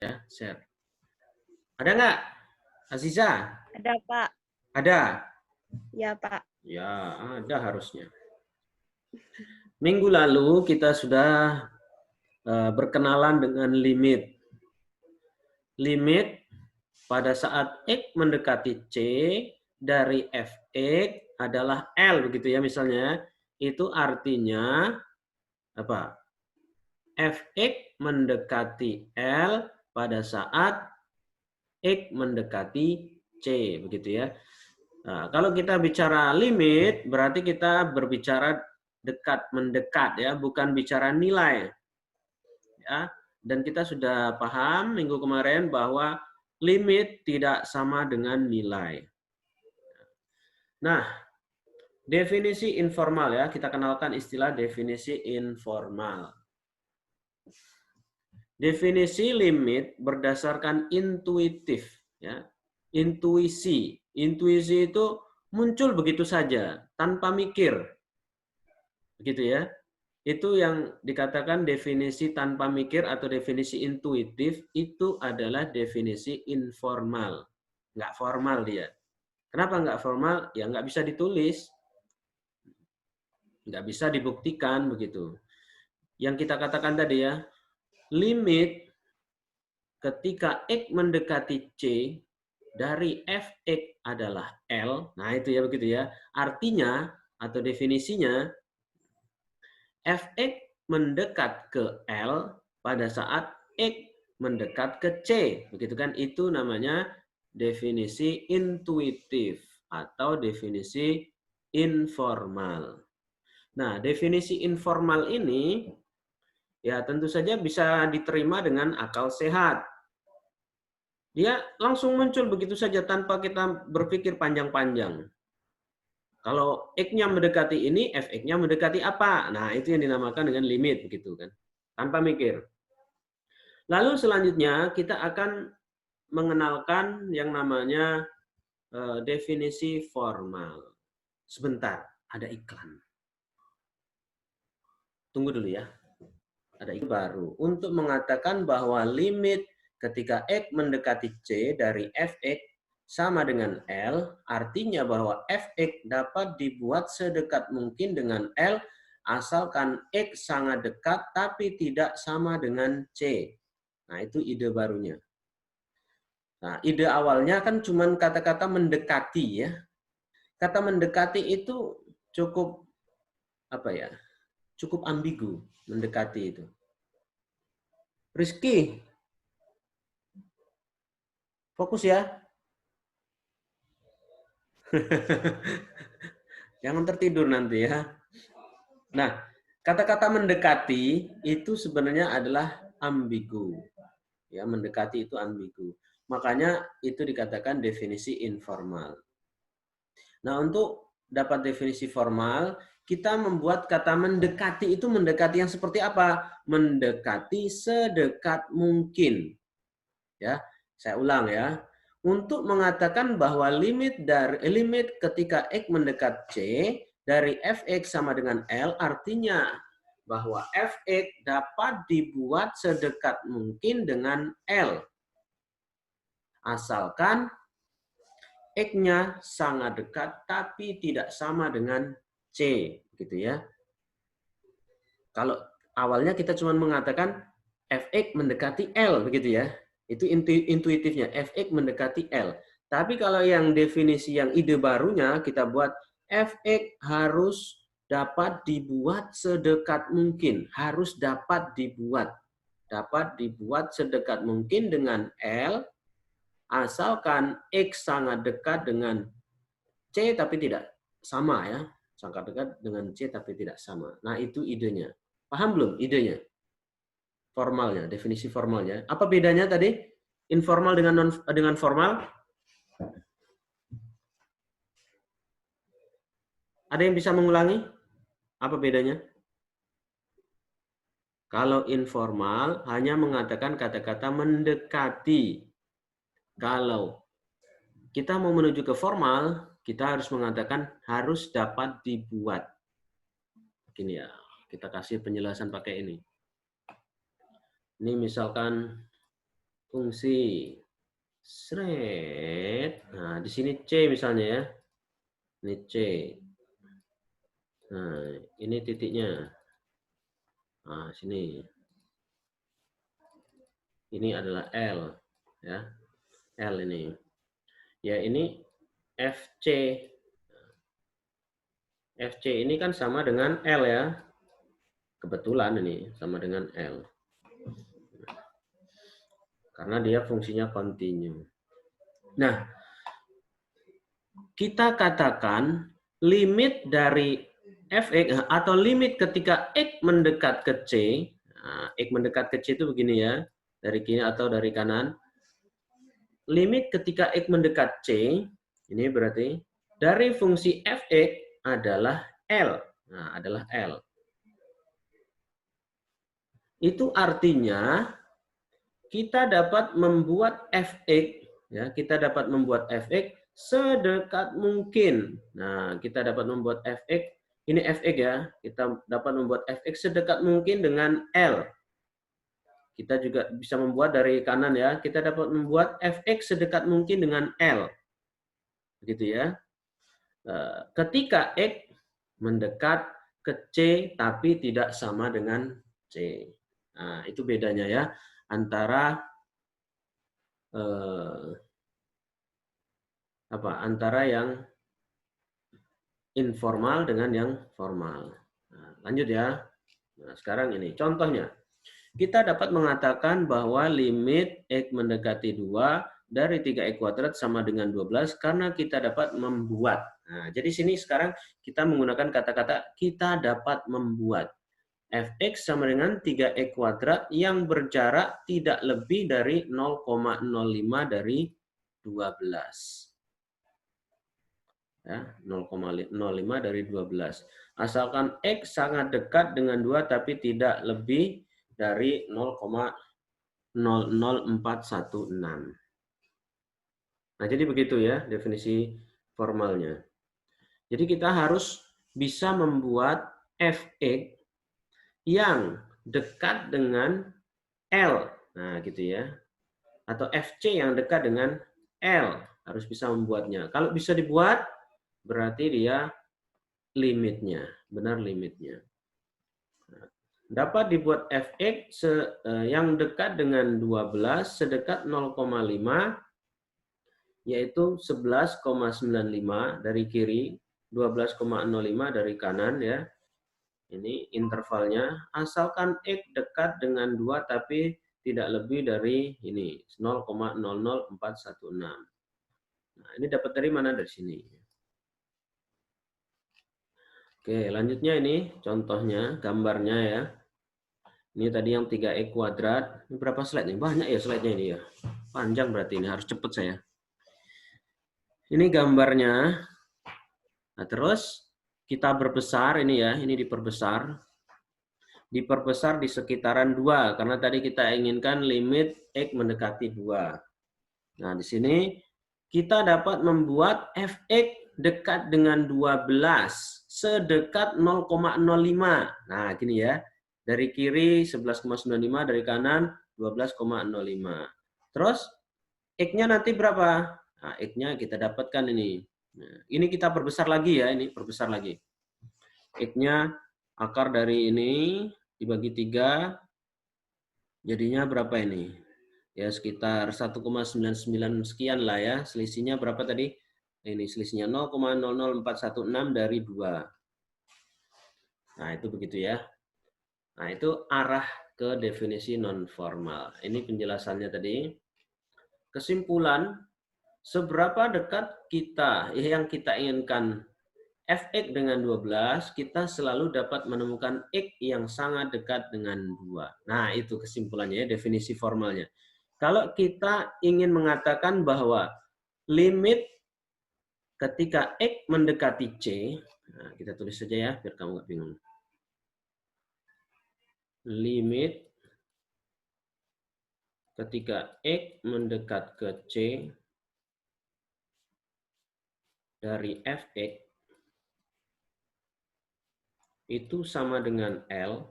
Ya, share. Ada nggak, Aziza? Ada, Pak. Ada? Ya, Pak. Ya, ada harusnya. Minggu lalu kita sudah berkenalan dengan limit. Limit pada saat X mendekati C dari Fx adalah L, begitu ya misalnya. Itu artinya apa? Fx mendekati L pada saat X mendekati C, begitu ya. Nah, kalau kita bicara limit, berarti kita berbicara dekat mendekat ya, bukan bicara nilai. Ya, dan kita sudah paham minggu kemarin bahwa limit tidak sama dengan nilai. Nah, definisi informal ya, kita kenalkan istilah definisi informal. Definisi limit berdasarkan intuitif ya. Intuisi. Intuisi itu muncul begitu saja tanpa mikir. Begitu ya. Itu yang dikatakan definisi tanpa mikir atau definisi intuitif itu adalah definisi informal. Nggak formal dia. Kenapa nggak formal? Ya nggak bisa ditulis. Nggak bisa dibuktikan begitu. Yang kita katakan tadi ya, limit ketika X mendekati C dari Fx adalah L. Nah itu ya begitu ya. Artinya atau definisinya Fx mendekat ke L pada saat X mendekat ke C. Begitu kan? Itu namanya definisi intuitif atau definisi informal. Nah, definisi informal ini ya tentu saja bisa diterima dengan akal sehat. Dia langsung muncul begitu saja tanpa kita berpikir panjang-panjang. Kalau X-nya mendekati ini, Fx-nya mendekati apa? Nah, itu yang dinamakan dengan limit begitu kan. Tanpa mikir. Lalu selanjutnya kita akan mengenalkan yang namanya definisi formal. Sebentar, ada iklan. Tunggu dulu ya. Ada iklan baru. Untuk mengatakan bahwa limit ketika X mendekati C dari Fx sama dengan L, artinya bahwa Fx dapat dibuat sedekat mungkin dengan L asalkan X sangat dekat tapi tidak sama dengan C. Nah, itu ide barunya. Nah, ide awalnya kan cuma kata-kata mendekati ya. Kata mendekati itu cukup apa ya? Cukup ambigu mendekati itu. Rizky, fokus ya. Jangan tertidur nanti ya. Nah, kata-kata mendekati itu sebenarnya adalah ambigu. Ya, mendekati itu ambigu. Makanya itu dikatakan definisi informal. Nah, untuk dapat definisi formal, kita membuat kata mendekati itu mendekati yang seperti apa? Mendekati sedekat mungkin. Ya, saya ulang ya. Untuk mengatakan bahwa limit ketika X mendekat C dari Fx sama dengan L artinya bahwa Fx dapat dibuat sedekat mungkin dengan L. Asalkan X-nya sangat dekat tapi tidak sama dengan C, gitu ya. Kalau awalnya kita cuma mengatakan Fx mendekati L, begitu ya. Itu intuitifnya, Fx mendekati L. Tapi kalau yang definisi yang ide barunya kita buat Fx harus dapat dibuat sedekat mungkin, harus dapat dibuat sedekat mungkin dengan L asalkan X sangat dekat dengan C tapi tidak sama ya. Sangat dekat dengan C tapi tidak sama. Nah, itu idenya. Paham belum idenya? Formalnya, definisi formalnya. Apa bedanya tadi? Informal dengan formal? Ada yang bisa mengulangi? Apa bedanya? Kalau informal hanya mengatakan kata-kata mendekati. Kalau kita mau menuju ke formal, kita harus mengatakan harus dapat dibuat. Gini ya, kita kasih penjelasan pakai ini. Ini misalkan fungsi sret. Nah, di sini C misalnya ya. Ini C. Nah, ini titiknya. Nah, sini. Ini adalah L ya. L ini. Ya, ini FC. FC ini kan sama dengan L ya. Kebetulan ini sama dengan L. Karena dia fungsinya kontinu. Nah, kita katakan limit dari fx atau limit ketika x mendekat ke c. Nah, x mendekat ke c itu begini ya, dari kiri atau dari kanan. Limit ketika x mendekat c, ini berarti dari fungsi fx adalah L. Nah, adalah L. Itu artinya kita dapat membuat fx, ya, kita dapat membuat fx sedekat mungkin. Nah, kita dapat membuat fx, ini fx ya, kita dapat membuat fx sedekat mungkin dengan L. Kita juga bisa membuat dari kanan ya, kita dapat membuat fx sedekat mungkin dengan L. Begitu ya. Ketika x mendekat ke C tapi tidak sama dengan C. Nah, itu bedanya ya antara antara yang informal dengan yang formal. Nah, lanjut ya. Nah, sekarang ini contohnya. Kita dapat mengatakan bahwa limit x mendekati 2 dari 3x kuadrat sama dengan 12 karena kita dapat membuat. Nah, jadi sini sekarang kita menggunakan kata-kata kita dapat membuat. Fx sama dengan 3x kuadrat yang berjarak tidak lebih dari 0,05 dari 12. Ya, 0,05 dari 12. Asalkan X sangat dekat dengan 2 tapi tidak lebih dari 0,00416. Nah, jadi begitu ya definisi formalnya. Jadi kita harus bisa membuat Fx yang dekat dengan L. Nah, gitu ya. Atau Fc yang dekat dengan L. Harus bisa membuatnya. Kalau bisa dibuat, berarti dia limitnya, benar limitnya. Dapat dibuat fx yang dekat dengan 12 sedekat 0,5 yaitu 11,95 dari kiri, 12,05 dari kanan ya. Ini intervalnya asalkan x dekat dengan 2 tapi tidak lebih dari ini 0,00416. Nah, ini dapat dari mana? Dari sini. Oke, lanjutnya ini contohnya, gambarnya ya. Ini tadi yang 3x kuadrat. Ini berapa slide nih? Banyak ya slide-nya ini ya. Panjang berarti ini, harus cepet saya. Ini gambarnya. Nah, terus kita berbesar ini ya, ini diperbesar. Diperbesar di sekitaran 2, karena tadi kita inginkan limit x mendekati 2. Nah, di sini kita dapat membuat fx dekat dengan 12 sedekat 0,05. Nah, gini ya. Dari kiri 11,95, dari kanan 12,05. Terus x-nya nanti berapa? Nah, x-nya kita dapatkan ini. Nah, ini kita perbesar lagi ya, ini perbesar lagi. X-nya akar dari ini dibagi 3 jadinya berapa ini? Ya sekitar 1,99 sekian lah ya. Selisihnya berapa tadi? Ini selisihnya 0,00416 dari 2. Nah, itu begitu ya. Nah, itu arah ke definisi non formal. Ini penjelasannya tadi. Kesimpulan, seberapa dekat kita yang kita inginkan fx dengan 12, kita selalu dapat menemukan x yang sangat dekat dengan 2. Nah, itu kesimpulannya ya, definisi formalnya. Kalau kita ingin mengatakan bahwa limit ketika x mendekati c, nah kita tulis saja ya, biar kamu nggak bingung. Limit ketika x mendekat ke c dari fx itu sama dengan L,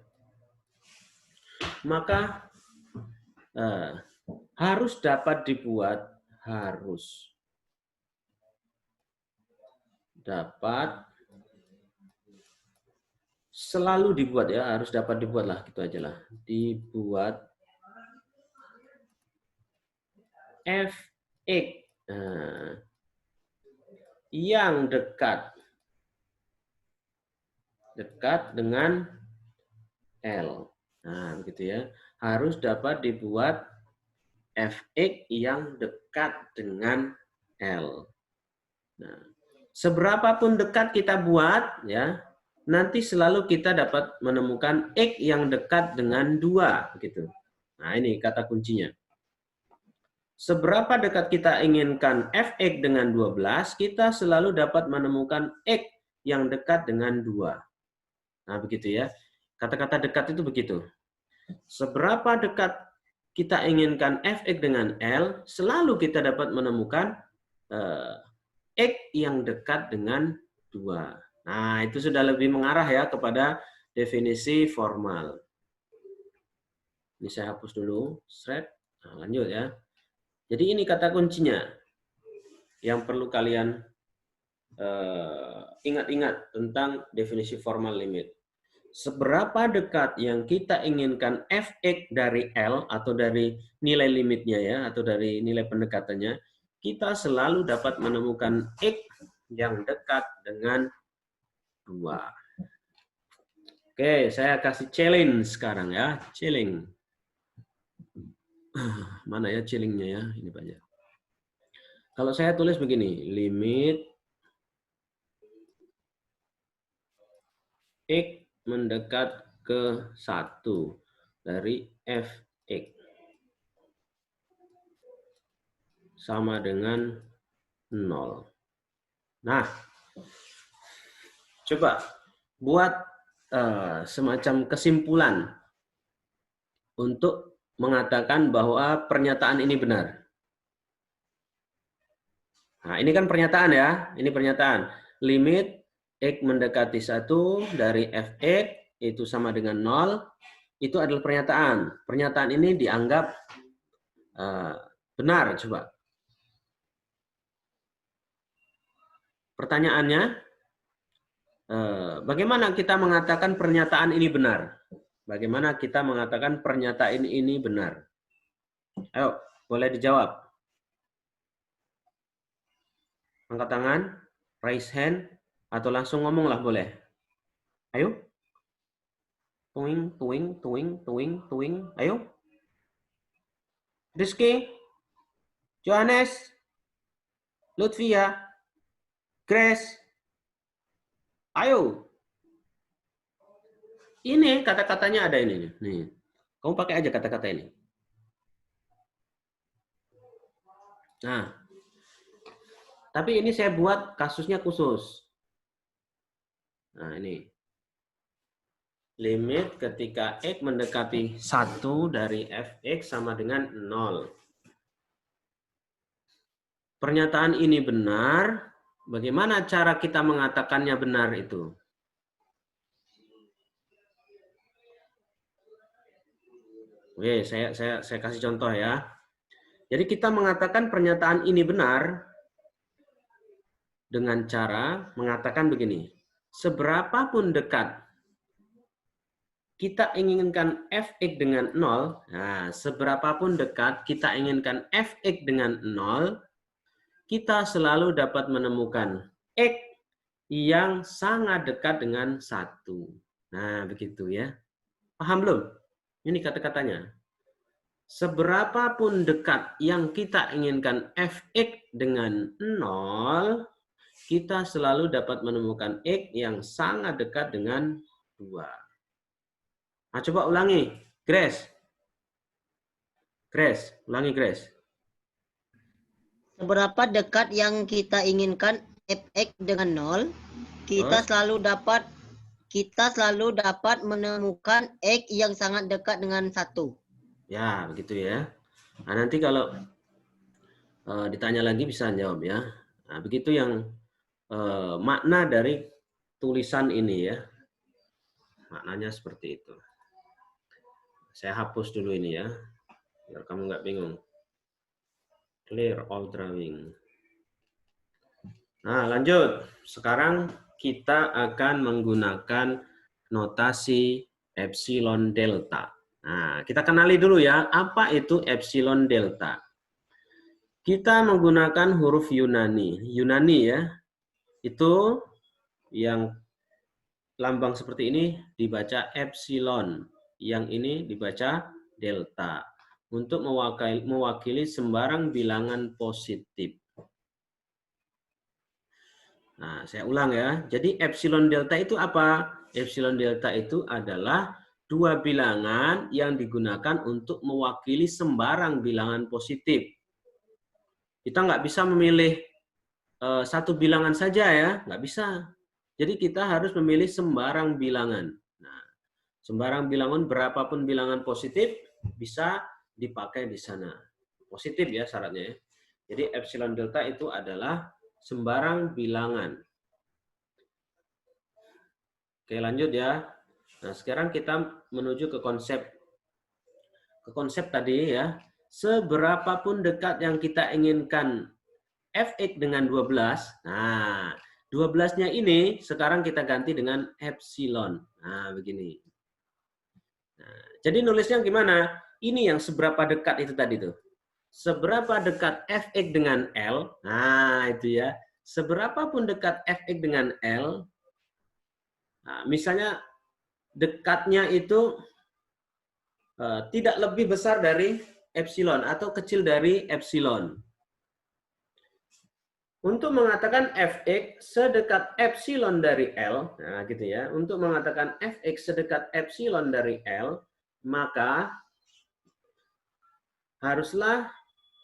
maka Harus dapat dibuat, harus dapat selalu dibuat ya, harus dapat dibuat lah, gitu aja lah. Dibuat fx yang dekat dengan L. Nah, begitu ya. Harus dapat dibuat fx yang dekat dengan L. Nah, seberapapun dekat kita buat, ya, nanti selalu kita dapat menemukan x yang dekat dengan 2. Begitu. Nah, ini kata kuncinya. Seberapa dekat kita inginkan fx dengan 12, kita selalu dapat menemukan x yang dekat dengan 2. Nah, begitu ya. Kata-kata dekat itu begitu. Seberapa dekat kita inginkan fx dengan L, selalu kita dapat menemukan x yang dekat dengan 2. Nah, itu sudah lebih mengarah ya kepada definisi formal. Ini saya hapus dulu. Nah, lanjut ya. Jadi ini kata kuncinya yang perlu kalian ingat-ingat tentang definisi formal limit. Seberapa dekat yang kita inginkan fx dari L atau dari nilai limitnya ya, atau dari nilai pendekatannya, kita selalu dapat menemukan x yang dekat dengan 2. Oke, saya kasih challenge sekarang ya, challenge. Mana ya challenge-nya ya, ini Pak ya. Kalau saya tulis begini, limit x mendekat ke 1 dari fx sama dengan 0. Nah, coba buat semacam kesimpulan untuk mengatakan bahwa pernyataan ini benar. Nah, ini kan pernyataan ya, ini pernyataan. Limit x mendekati 1 dari fx itu sama dengan 0, itu adalah pernyataan. Pernyataan ini dianggap benar, coba. Pertanyaannya, bagaimana kita mengatakan pernyataan ini benar? Bagaimana kita mengatakan pernyataan ini benar? Ayo, boleh dijawab. Angkat tangan, raise hand, atau langsung ngomong lah boleh. Ayo. Tuing, tuing, tuing, tuing, tuing. Ayo. Rizky, Johannes, Lutfia, Grace. Ayo. Ini kata-katanya ada ini. Nih. Kamu pakai aja kata-kata ini. Nah, tapi ini saya buat kasusnya khusus. Nah, ini. Limit ketika x mendekati 1 dari fx sama dengan 0. Pernyataan ini benar. Bagaimana cara kita mengatakannya benar itu? Oke, saya kasih contoh ya. Jadi kita mengatakan pernyataan ini benar dengan cara mengatakan begini. Seberapapun dekat kita inginkan fx dengan 0, nah, seberapapun dekat kita inginkan fx dengan 0, kita selalu dapat menemukan x yang sangat dekat dengan 1. Nah, begitu ya. Paham belum? Ini kata-katanya. Seberapapun dekat yang kita inginkan fx dengan 0, kita selalu dapat menemukan x yang sangat dekat dengan 2. Nah, coba ulangi. Grace. Grace, ulangi Grace. Seberapa dekat yang kita inginkan fx dengan 0, kita selalu dapat menemukan x yang sangat dekat dengan 1. Ya, begitu ya. Nah, nanti kalau ditanya lagi bisa jawab ya. Nah, begitu yang makna dari tulisan ini ya. Maknanya seperti itu. Saya hapus dulu ini ya, biar kamu nggak bingung. Clear all drawing. Nah, lanjut. Sekarang kita akan menggunakan notasi epsilon delta. Nah, kita kenali dulu ya, apa itu epsilon delta. Kita menggunakan huruf Yunani. Yunani ya, itu yang lambang seperti ini dibaca epsilon. Yang ini dibaca delta. Untuk mewakili sembarang bilangan positif. Nah, saya ulang ya. Jadi epsilon delta itu apa? Epsilon delta itu adalah dua bilangan yang digunakan untuk mewakili sembarang bilangan positif. Kita nggak bisa memilih satu bilangan saja ya, nggak bisa. Jadi kita harus memilih sembarang bilangan. Nah, sembarang bilangan berapapun bilangan positif bisa dipakai di sana. Positif ya syaratnya ya. Jadi epsilon delta itu adalah sembarang bilangan. Oke, lanjut ya. Nah, sekarang kita menuju ke konsep tadi ya. Seberapapun dekat yang kita inginkan fx dengan 12. Nah, 12-nya ini sekarang kita ganti dengan epsilon. Nah, begini. Nah, jadi nulisnya gimana? Ini yang seberapa dekat itu tadi tuh. Seberapa dekat fx dengan L? Nah, itu ya. Seberapapun dekat fx dengan L, nah, misalnya dekatnya itu tidak lebih besar dari epsilon atau kecil dari epsilon. Untuk mengatakan fx sedekat epsilon dari L, nah gitu ya. Untuk mengatakan fx sedekat epsilon dari L, maka haruslah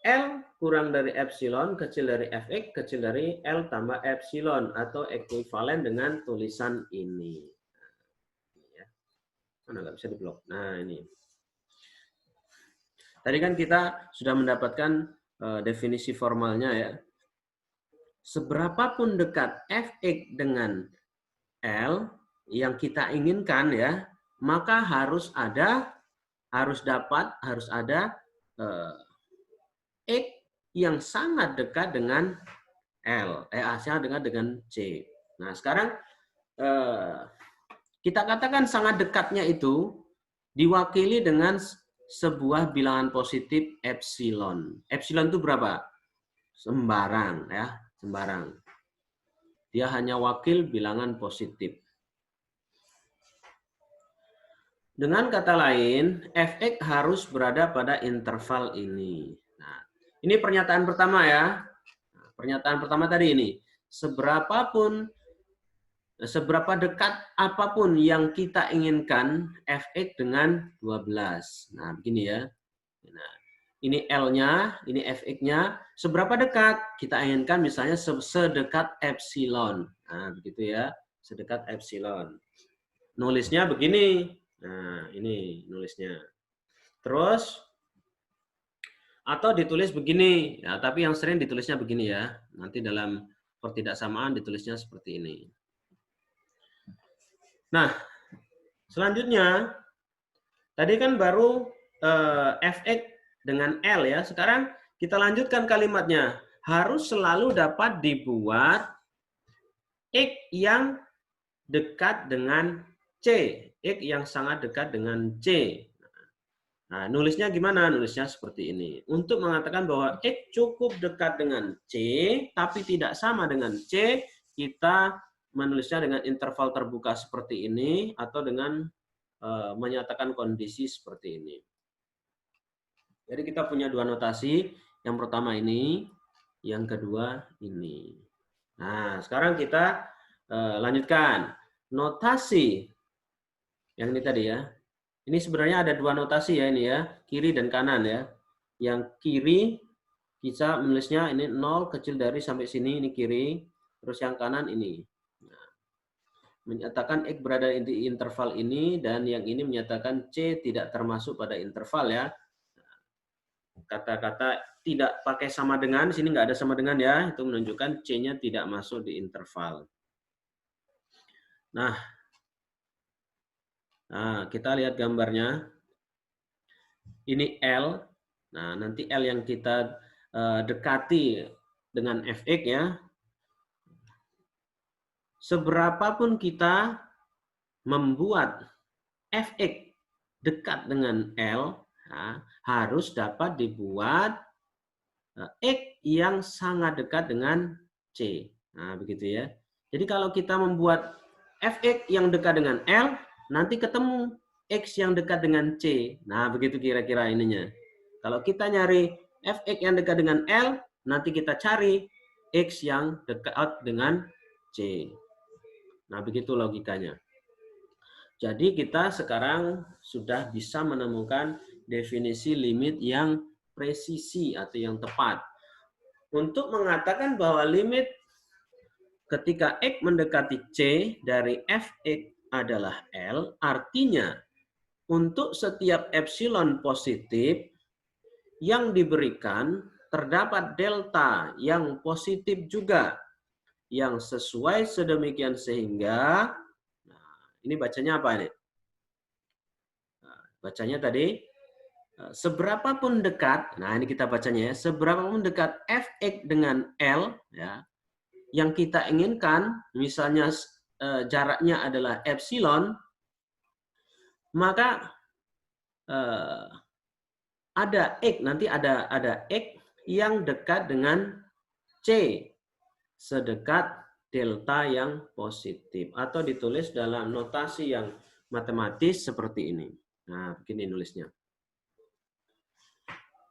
L kurang dari epsilon, kecil dari fx, kecil dari L tambah epsilon, atau ekuivalen dengan tulisan ini. Mana nggak bisa diblok? Nah, ini. Tadi kan kita sudah mendapatkan definisi formalnya ya. Seberapapun dekat fx dengan L yang kita inginkan ya, maka harus ada X yang sangat dekat dengan L, sangat dekat dengan C. Nah, sekarang kita katakan sangat dekatnya itu diwakili dengan sebuah bilangan positif epsilon. Epsilon itu berapa? Sembarang ya, sembarang. Dia hanya wakil bilangan positif. Dengan kata lain, fx harus berada pada interval ini. Nah, ini pernyataan pertama ya. Nah, pernyataan pertama tadi ini. Seberapa dekat apapun yang kita inginkan fx dengan 12. Nah, begini ya. Nah, ini L-nya, ini fx-nya. Seberapa dekat? Kita inginkan misalnya sedekat epsilon. Nah, begitu ya. Sedekat epsilon. Nulisnya begini. Nah, ini nulisnya. Terus, atau ditulis begini. Ya, tapi yang sering ditulisnya begini ya. Nanti dalam pertidaksamaan ditulisnya seperti ini. Nah, selanjutnya, tadi kan baru fx dengan L ya. Sekarang kita lanjutkan kalimatnya. Harus selalu dapat dibuat X yang dekat dengan C. X yang sangat dekat dengan C. Nah, nulisnya gimana? Nulisnya seperti ini. Untuk mengatakan bahwa X cukup dekat dengan C, tapi tidak sama dengan C, kita menulisnya dengan interval terbuka seperti ini, atau dengan menyatakan kondisi seperti ini. Jadi kita punya dua notasi. Yang pertama ini, yang kedua ini. Nah, sekarang kita lanjutkan. Notasi yang ini tadi ya. Ini sebenarnya ada dua notasi ya ini ya, kiri dan kanan ya. Yang kiri bisa menulisnya ini 0 kecil dari sampai sini, ini kiri. Terus yang kanan ini. Nah, menyatakan X berada di interval ini, dan yang ini menyatakan C tidak termasuk pada interval ya. Kata-kata tidak pakai sama dengan, di sini nggak ada sama dengan ya, itu menunjukkan C-nya tidak masuk di interval. Nah, kita lihat gambarnya. Ini L. Nah, nanti L yang kita dekati dengan fx ya, seberapapun kita membuat fx dekat dengan L, nah, harus dapat dibuat X yang sangat dekat dengan C. Nah, begitu ya. Jadi kalau kita membuat fx yang dekat dengan L, nanti ketemu X yang dekat dengan C. Nah, begitu kira-kira ininya. Kalau kita nyari fx yang dekat dengan L, nanti kita cari X yang dekat dengan C. Nah, begitu logikanya. Jadi kita sekarang sudah bisa menemukan definisi limit yang presisi atau yang tepat. Untuk mengatakan bahwa limit ketika X mendekati C dari fx adalah L, artinya untuk setiap epsilon positif yang diberikan terdapat delta yang positif juga, yang sesuai sedemikian sehingga, nah, ini bacanya apa ini? Nah, bacanya tadi, seberapapun dekat, nah ini kita bacanya ya, seberapapun dekat fx dengan L, ya, yang kita inginkan, misalnya jaraknya adalah epsilon, maka ada X, nanti ada X yang dekat dengan C, sedekat delta yang positif. Atau ditulis dalam notasi yang matematis seperti ini. Nah, begini nulisnya.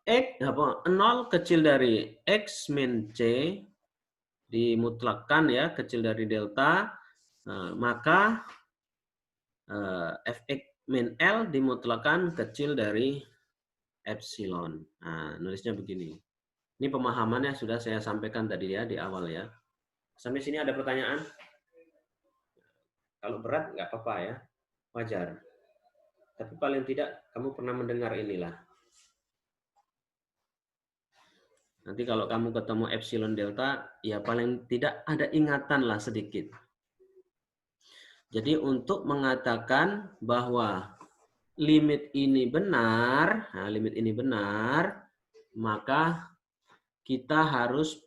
X, 0 kecil dari X min C, dimutlakkan ya, kecil dari delta, maka fx min L dimutlakkan kecil dari epsilon. Nah, nulisnya begini. Ini pemahamannya sudah saya sampaikan tadi ya di awal ya. Sampai sini ada pertanyaan? Kalau berat nggak apa-apa ya, wajar. Tapi paling tidak kamu pernah mendengar inilah. Nanti kalau kamu ketemu epsilon delta, ya paling tidak ada ingatan lah sedikit. Jadi untuk mengatakan bahwa limit ini benar, nah limit ini benar, maka kita harus,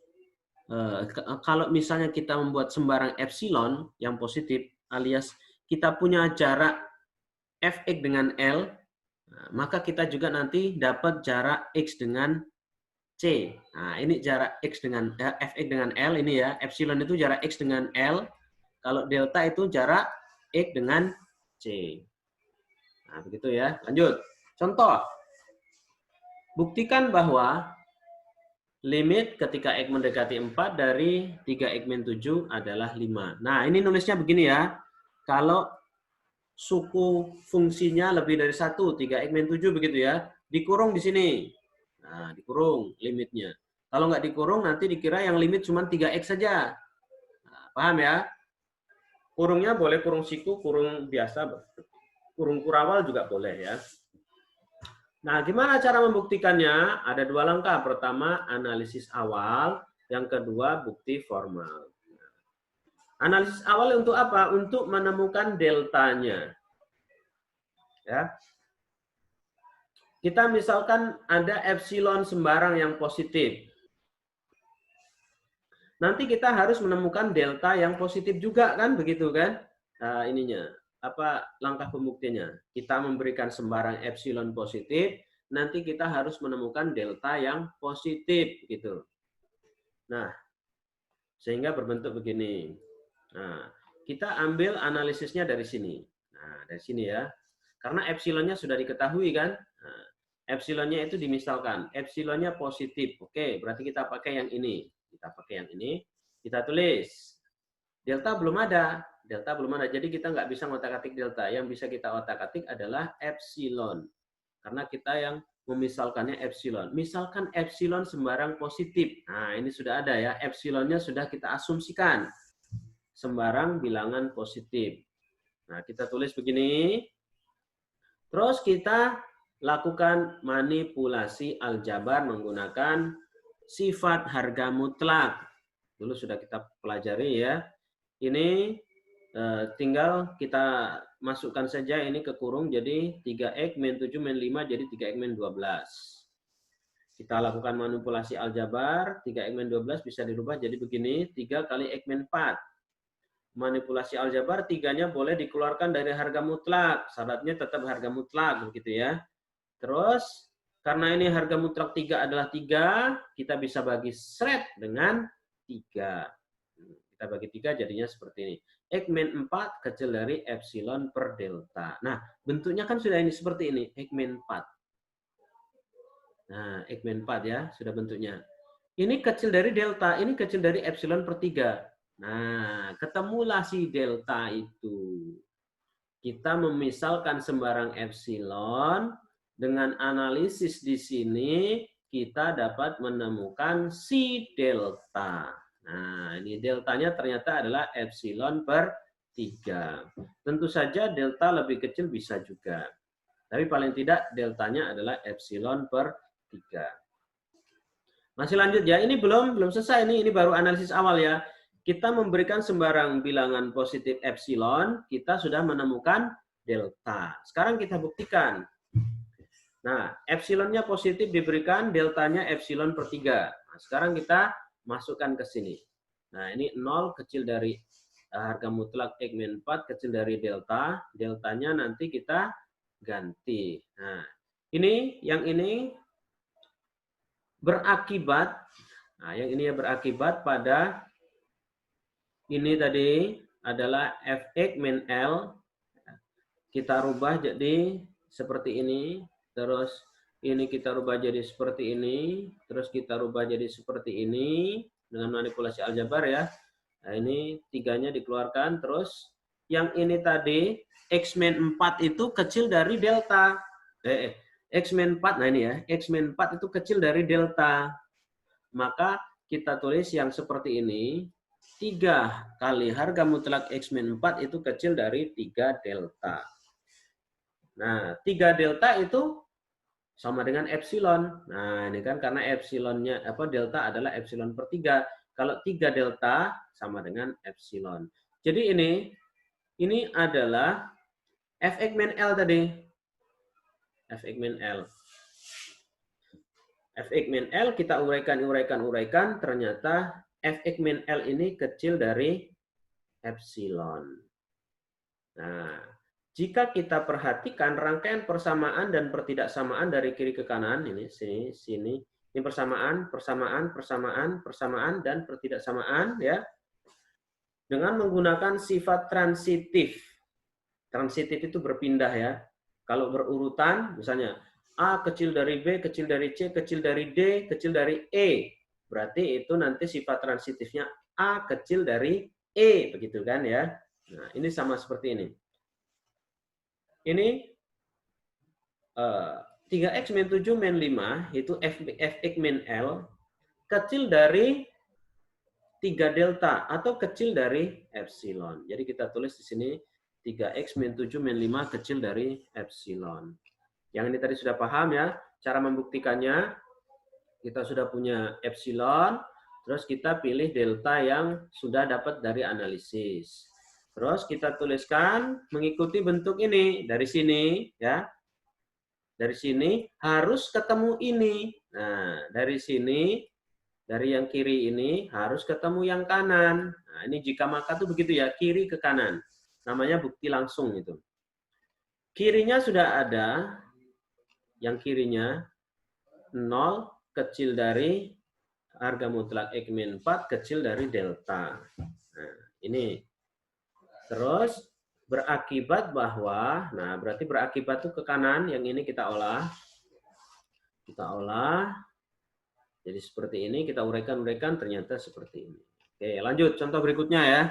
kalau misalnya kita membuat sembarang epsilon yang positif, alias kita punya jarak fx dengan L, maka kita juga nanti dapat jarak x dengan C. Nah, ini jarak x dengan fx dengan L ini ya, epsilon itu jarak x dengan L, kalau delta itu jarak x dengan C. Nah, begitu ya. Lanjut. Contoh. Buktikan bahwa limit ketika X mendekati 4 dari 3X min 7 adalah 5. Nah, ini nulisnya begini ya. Kalau suku fungsinya lebih dari 1, 3X min 7 begitu ya. Dikurung di sini. Nah, dikurung limitnya. Kalau nggak dikurung, nanti dikira yang limit cuma 3X saja. Nah, paham ya? Kurungnya boleh kurung siku, kurung biasa, kurung kurawal juga boleh ya. Nah, gimana cara membuktikannya? Ada dua langkah. Pertama, analisis awal. Yang kedua, bukti formal. Analisis awal untuk apa? Untuk menemukan deltanya. Ya. Kita misalkan ada epsilon sembarang yang positif. Nanti kita harus menemukan delta yang positif juga kan, begitu kan? Nah, ininya. Apa langkah pembuktiannya? Kita memberikan sembarang epsilon positif, nanti kita harus menemukan delta yang positif gitu. Nah, sehingga berbentuk begini. Nah, kita ambil analisisnya dari sini. Nah, dari sini ya. Karena epsilonnya sudah diketahui kan? Nah, epsilonnya itu dimisalkan. Epsilonnya positif. Oke, berarti kita pakai yang ini. Kita pakai yang ini. Kita tulis. Delta belum ada. Delta belum ada. Jadi kita nggak bisa ngotak-atik delta. Yang bisa kita otak-atik adalah epsilon. Karena kita yang memisalkannya epsilon. Misalkan epsilon sembarang positif. Nah, ini sudah ada ya. Epsilonnya sudah kita asumsikan. Sembarang bilangan positif. Nah, kita tulis begini. Terus kita lakukan manipulasi aljabar menggunakan sifat harga mutlak. Dulu sudah kita pelajari ya. Ini tinggal kita masukkan saja ini ke kurung jadi 3X min 7 min 5 jadi 3X min 12. Kita lakukan manipulasi aljabar, 3 X min 12 bisa dirubah jadi begini, 3 kali X min 4. Manipulasi aljabar, 3-nya boleh dikeluarkan dari harga mutlak. Syaratnya tetap harga mutlak, begitu ya. Terus, karena ini harga mutlak 3 adalah 3, kita bisa bagi seret dengan 3. Kita bagi 3 jadinya seperti ini. X min 4 kecil dari epsilon per delta. Nah, bentuknya kan sudah ini seperti ini, X min 4. Nah, X min 4 ya, sudah bentuknya. Ini kecil dari delta, ini kecil dari epsilon per 3. Nah, ketemulah si delta itu. Kita memisalkan sembarang epsilon, dengan analisis di sini, kita dapat menemukan si delta. Nah, ini deltanya ternyata adalah epsilon per 3. Tentu saja delta lebih kecil bisa juga. Tapi paling tidak deltanya adalah epsilon per 3. Masih lanjut ya, ini belum selesai ini baru analisis awal ya. Kita memberikan sembarang bilangan positif epsilon, kita sudah menemukan delta. Sekarang kita buktikan. Nah, epsilonnya positif diberikan, deltanya epsilon per 3. Nah, sekarang kita masukkan ke sini. Nah, ini 0 kecil dari harga mutlak X min 4 kecil dari delta. Deltanya nanti kita ganti. Nah, yang ini berakibat, nah yang ini berakibat pada ini tadi adalah fx min L, kita rubah jadi seperti ini, terus ini kita rubah jadi seperti ini, terus kita rubah jadi seperti ini dengan manipulasi aljabar ya. Nah ini 3-nya dikeluarkan, terus yang ini tadi X min 4 itu kecil dari delta. X min 4, nah ini ya, X min 4 itu kecil dari delta. Maka kita tulis yang seperti ini, 3 kali harga mutlak X min 4 itu kecil dari 3 delta. Nah, 3 delta itu sama dengan epsilon. Nah, ini kan karena epsilonnya, delta adalah epsilon per 3. Kalau 3 delta sama dengan epsilon. Jadi ini adalah fx min L tadi. Fx min L. Fx min L kita uraikan, ternyata Fx min L ini kecil dari epsilon. Nah, jika kita perhatikan rangkaian persamaan dan pertidaksamaan dari kiri ke kanan, ini sini, ini persamaan, dan pertidaksamaan ya. Dengan menggunakan sifat transitif. Transitif itu berpindah ya. Kalau berurutan, misalnya A kecil dari B, kecil dari C, kecil dari D, kecil dari E. Berarti itu nanti sifat transitifnya A kecil dari E, begitu kan ya. Nah, ini sama seperti ini. Ini 3x min 7 min 5, itu fx min L, kecil dari 3 delta, atau kecil dari epsilon. Jadi kita tulis di sini 3x min 7 min 5 kecil dari epsilon. Yang ini tadi sudah paham ya, cara membuktikannya. Kita sudah punya epsilon, terus kita pilih delta yang sudah dapat dari analisis. Terus kita tuliskan mengikuti bentuk ini. Dari sini ya. Dari sini harus ketemu ini. Nah, dari sini, dari yang kiri ini harus ketemu yang kanan. Nah, ini jika maka tuh begitu ya, kiri ke kanan. Namanya bukti langsung itu. Kirinya sudah ada, yang kirinya 0 kecil dari harga mutlak X min 4 kecil dari delta. Nah, ini. Terus berakibat bahwa, nah berarti berakibat tuh ke kanan, yang ini kita olah. Kita olah. Jadi seperti ini, kita uraikan, ternyata seperti ini. Oke, lanjut contoh berikutnya ya.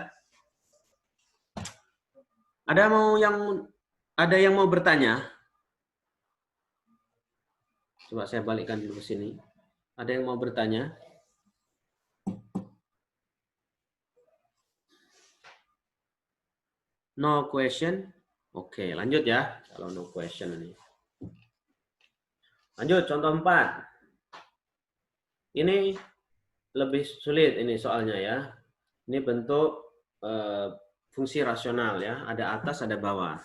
Ada yang mau bertanya? Coba saya balikkan dulu ke sini. Ada yang mau bertanya? No question? Oke, lanjut ya. Kalau no question ini. Lanjut, contoh 4. Ini lebih sulit ini soalnya ya. Ini bentuk fungsi rasional ya. Ada atas, ada bawah.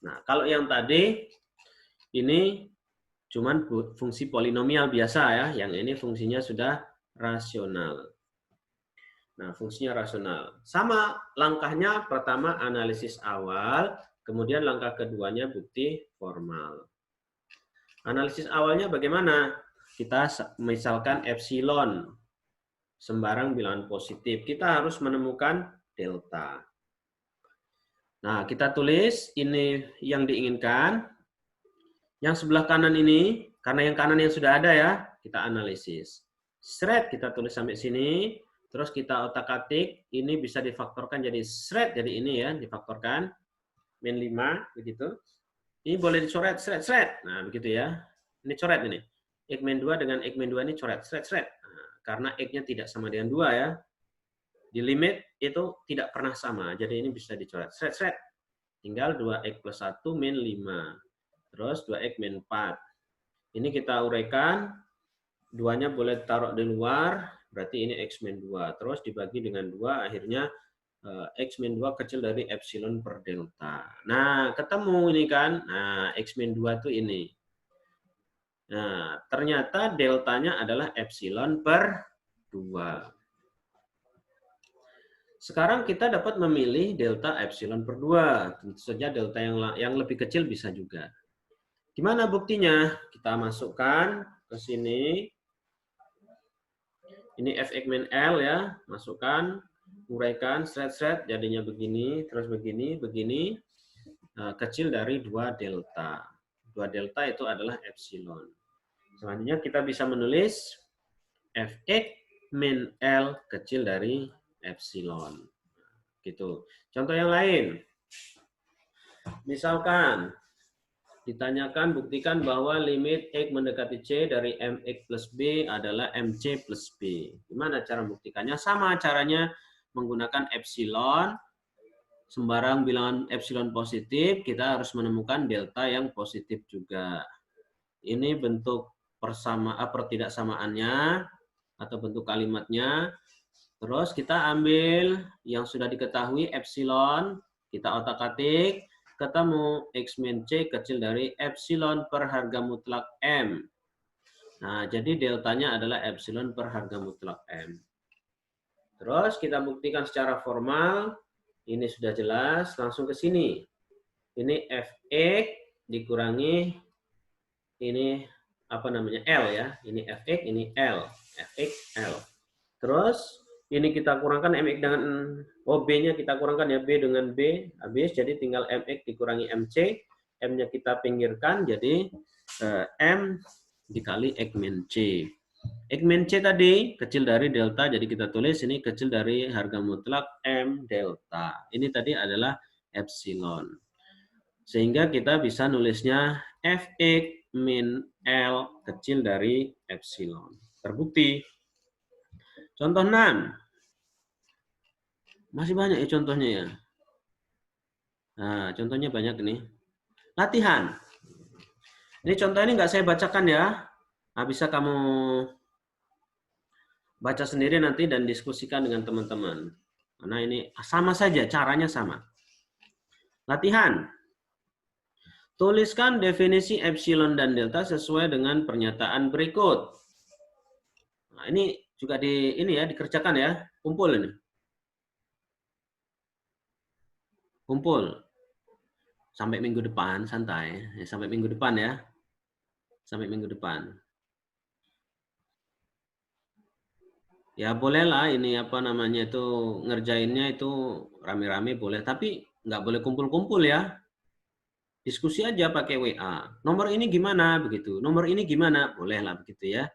Nah, kalau yang tadi, ini Cuman fungsi polinomial biasa ya, yang ini fungsinya sudah rasional. Nah, fungsinya rasional. Sama langkahnya, pertama analisis awal, kemudian langkah keduanya bukti formal. Analisis awalnya bagaimana? Kita misalkan epsilon, sembarang bilangan positif. Kita harus menemukan delta. Nah, kita tulis ini yang diinginkan. Yang sebelah kanan ini, karena yang kanan yang sudah ada ya, kita analisis. Shred kita tulis sampai sini. Terus kita otak-atik, ini bisa difaktorkan jadi shred, jadi ini ya, difaktorkan. Min 5, begitu. Ini boleh dicoret, shred. Nah, begitu ya. Ini coret ini. X min 2 dengan X min 2 ini coret, shred. Nah, karena X-nya tidak sama dengan 2 ya. Di limit itu tidak pernah sama, jadi ini bisa dicoret, shred. Tinggal 2X plus 1 min 5. Terus 2X min 4. Ini kita uraikan, 2-nya boleh taruh di luar, berarti ini X min 2. Terus dibagi dengan 2, akhirnya X min 2 kecil dari epsilon per delta. Nah, ketemu ini kan, nah X min 2 itu ini. Nah, ternyata deltanya adalah epsilon per 2. Sekarang kita dapat memilih delta epsilon per 2. Tentu saja delta yang lebih kecil bisa juga. Gimana buktinya? Kita masukkan ke sini. Ini Fx min L ya, masukkan, uraikan, shred, jadinya begini, terus begini, begini. Kecil dari 2 delta. 2 delta itu adalah epsilon. Selanjutnya kita bisa menulis Fx min L kecil dari epsilon. Gitu. Contoh yang lain. Misalkan ditanyakan buktikan bahwa limit X mendekati C dari MX plus B adalah MC plus B. Gimana cara membuktikannya? Sama caranya menggunakan epsilon. Sembarang bilangan epsilon positif, kita harus menemukan delta yang positif juga. Ini bentuk pertidaksamaannya atau bentuk kalimatnya. Terus kita ambil yang sudah diketahui epsilon, kita otak-atik, ketemu X min C kecil dari epsilon per harga mutlak M. Nah, jadi deltanya adalah epsilon per harga mutlak M. Terus kita buktikan secara formal, ini sudah jelas, langsung ke sini. Ini Fx dikurangi, ini apa namanya, L ya. Ini Fx, ini L. Fx, L. Terus, ini kita kurangkan MX dengan B-nya kita kurangkan ya, B dengan B habis, jadi tinggal MX dikurangi MC, M-nya kita pinggirkan jadi M dikali X min C. X min C tadi kecil dari delta, jadi kita tulis ini kecil dari harga mutlak M delta. Ini tadi adalah epsilon. Sehingga kita bisa nulisnya Fx min L kecil dari epsilon. Terbukti. Contoh 6. Masih banyak ya contohnya ya. Nah, contohnya banyak ini. Latihan. Ini contoh ini nggak saya bacakan ya. Nah, bisa kamu baca sendiri nanti dan diskusikan dengan teman-teman. Karena ini sama saja, caranya sama. Latihan. Tuliskan definisi epsilon dan delta sesuai dengan pernyataan berikut. Nah, ini juga dikerjakan ya. Kumpul ini. Kumpul sampai minggu depan, santai sampai minggu depan ya, sampai minggu depan ya. Bolehlah ini apa namanya itu ngerjainnya itu rame-rame boleh, tapi nggak boleh kumpul-kumpul ya, diskusi aja pakai WA. Nomor ini gimana begitu, nomor ini gimana, bolehlah begitu ya.